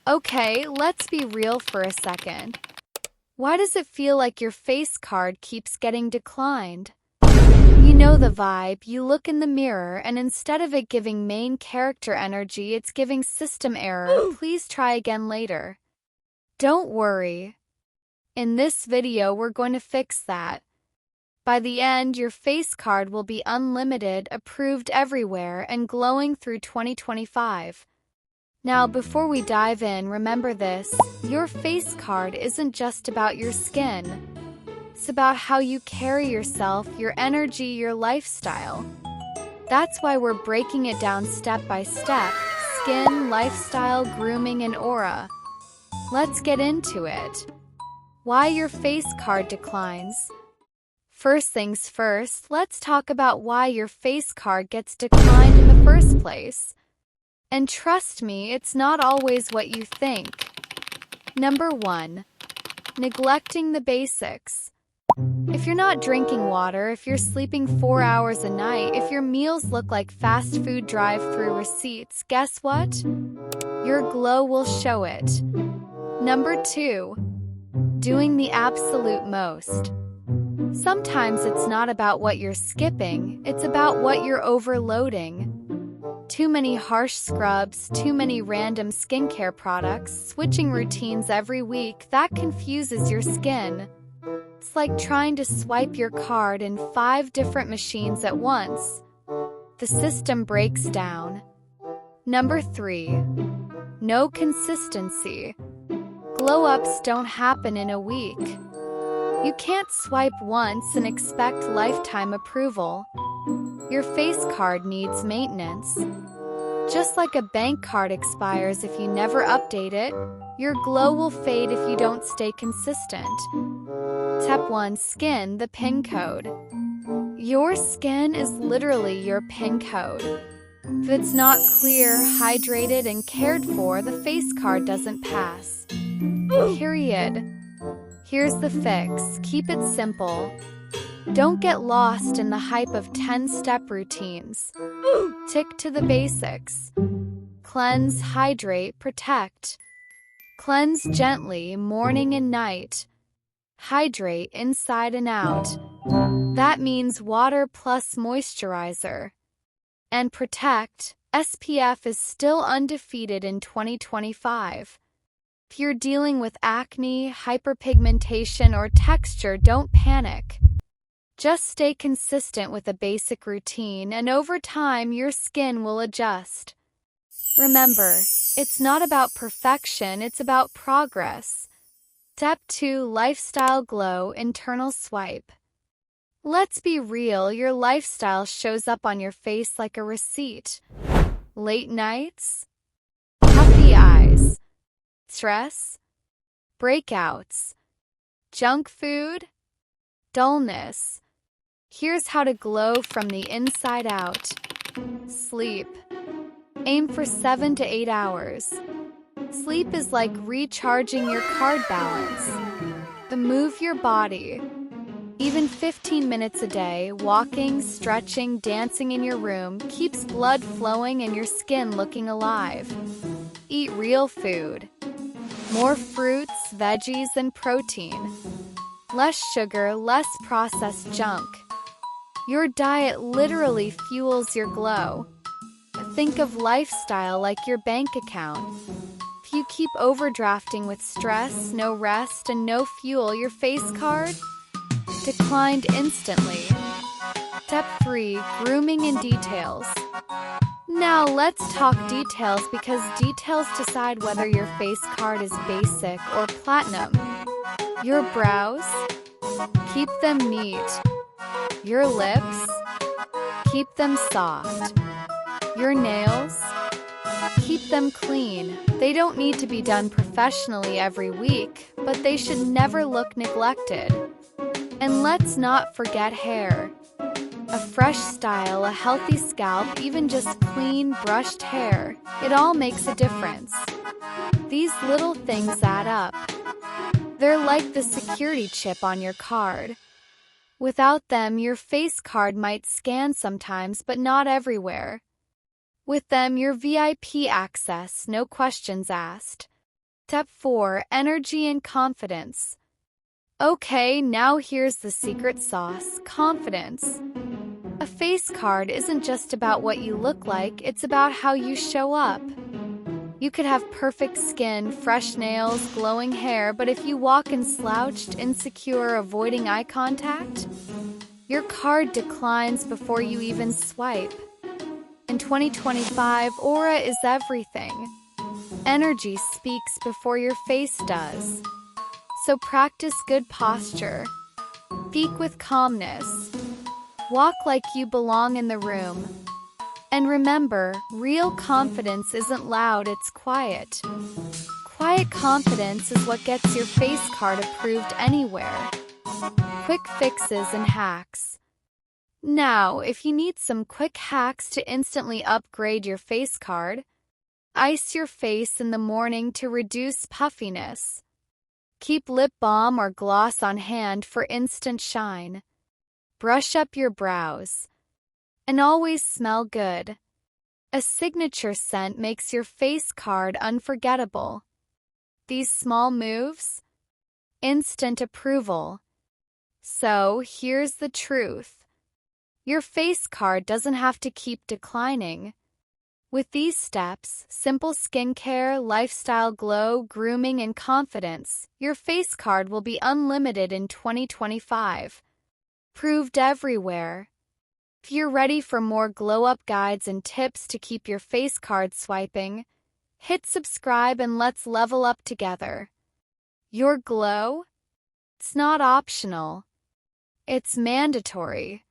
Okay, let's be real for a second. Why does it feel like your face card keeps getting declined? You know the vibe, you look in the mirror and instead of it giving main character energy, it's giving system error. Please try again later. Don't worry. In this video, we're going to fix that. By the end, your face card will be unlimited, approved everywhere, and glowing through 2025. Now, before we dive in, remember this: your face card isn't just about your skin. It's about how you carry yourself, your energy, your lifestyle. That's why we're breaking it down step by step: skin, lifestyle, grooming, and aura. Let's get into it. Why your face card declines. First things first, let's talk about why your face card gets declined in the first place. And trust me, it's not always what you think. Number 1. Neglecting the basics. If you're not drinking water, if you're sleeping 4 hours a night, if your meals look like fast food drive-through receipts, guess what? Your glow will show it. Number 2. Doing the absolute most. Sometimes it's not about what you're skipping, it's about what you're overloading. Too many harsh scrubs, too many random skincare products, switching routines every week, that confuses your skin. It's like trying to swipe your card in 5 different machines at once. The system breaks down. Number 3. No consistency. Glow-ups don't happen in a week. You can't swipe once and expect lifetime approval. Your face card needs maintenance. Just like a bank card expires if you never update it, your glow will fade if you don't stay consistent. Step 1. Skin, the PIN code. Your skin is literally your PIN code. If it's not clear, hydrated, and cared for, the face card doesn't pass. Period. Here's the fix. Keep it simple. Don't get lost in the hype of 10-step routines. Stick to the basics. Cleanse, hydrate, protect. Cleanse gently, morning and night. Hydrate inside and out. That means water plus moisturizer. And protect. SPF is still undefeated in 2025. If you're dealing with acne, hyperpigmentation, or texture, don't panic. Just stay consistent with a basic routine, and over time, your skin will adjust. Remember, it's not about perfection, it's about progress. Step 2. Lifestyle glow, internal swipe. Let's be real, your lifestyle shows up on your face like a receipt. Late nights, puffy eyes, stress, breakouts, junk food, dullness. Here's how to glow from the inside out. Sleep. Aim for 7 to 8 hours. Sleep is like recharging your card balance. Move your body. Even 15 minutes a day, walking, stretching, dancing in your room keeps blood flowing and your skin looking alive. Eat real food. More fruits, veggies, and protein. Less sugar, less processed junk. Your diet literally fuels your glow. Think of lifestyle like your bank account. If you keep overdrafting with stress, no rest, and no fuel, your face card declined instantly. Step 3. Grooming and details. Now let's talk details because details decide whether your face card is basic or platinum. Your brows? Keep them neat. Your lips? Keep them soft. Your nails? Keep them clean. They don't need to be done professionally every week, but they should never look neglected. And let's not forget hair. A fresh style, a healthy scalp, even just clean, brushed hair, it all makes a difference. These little things add up. They're like the security chip on your card. Without them, your face card might scan sometimes, but not everywhere. With them, your VIP access, no questions asked. Step 4. Energy and confidence. Okay, now here's the secret sauce: confidence. A face card isn't just about what you look like, it's about how you show up. You could have perfect skin, fresh nails, glowing hair, but if you walk in slouched, insecure, avoiding eye contact, your card declines before you even swipe. In 2025, aura is everything. Energy speaks before your face does. So practice good posture. Speak with calmness. Walk like you belong in the room. And remember, real confidence isn't loud, it's quiet. Quiet confidence is what gets your face card approved anywhere. Quick fixes and hacks. Now, if you need some quick hacks to instantly upgrade your face card, ice your face in the morning to reduce puffiness. Keep lip balm or gloss on hand for instant shine. Brush up your brows. And always smell good. A signature scent makes your face card unforgettable. These small moves? Instant approval. So, here's the truth. Your face card doesn't have to keep declining. With these steps, simple skincare, lifestyle glow, grooming, and confidence, your face card will be unlimited in 2025. Proved everywhere. If you're ready for more glow-up guides and tips to keep your face card swiping, hit subscribe and let's level up together. Your glow? It's not optional. It's mandatory.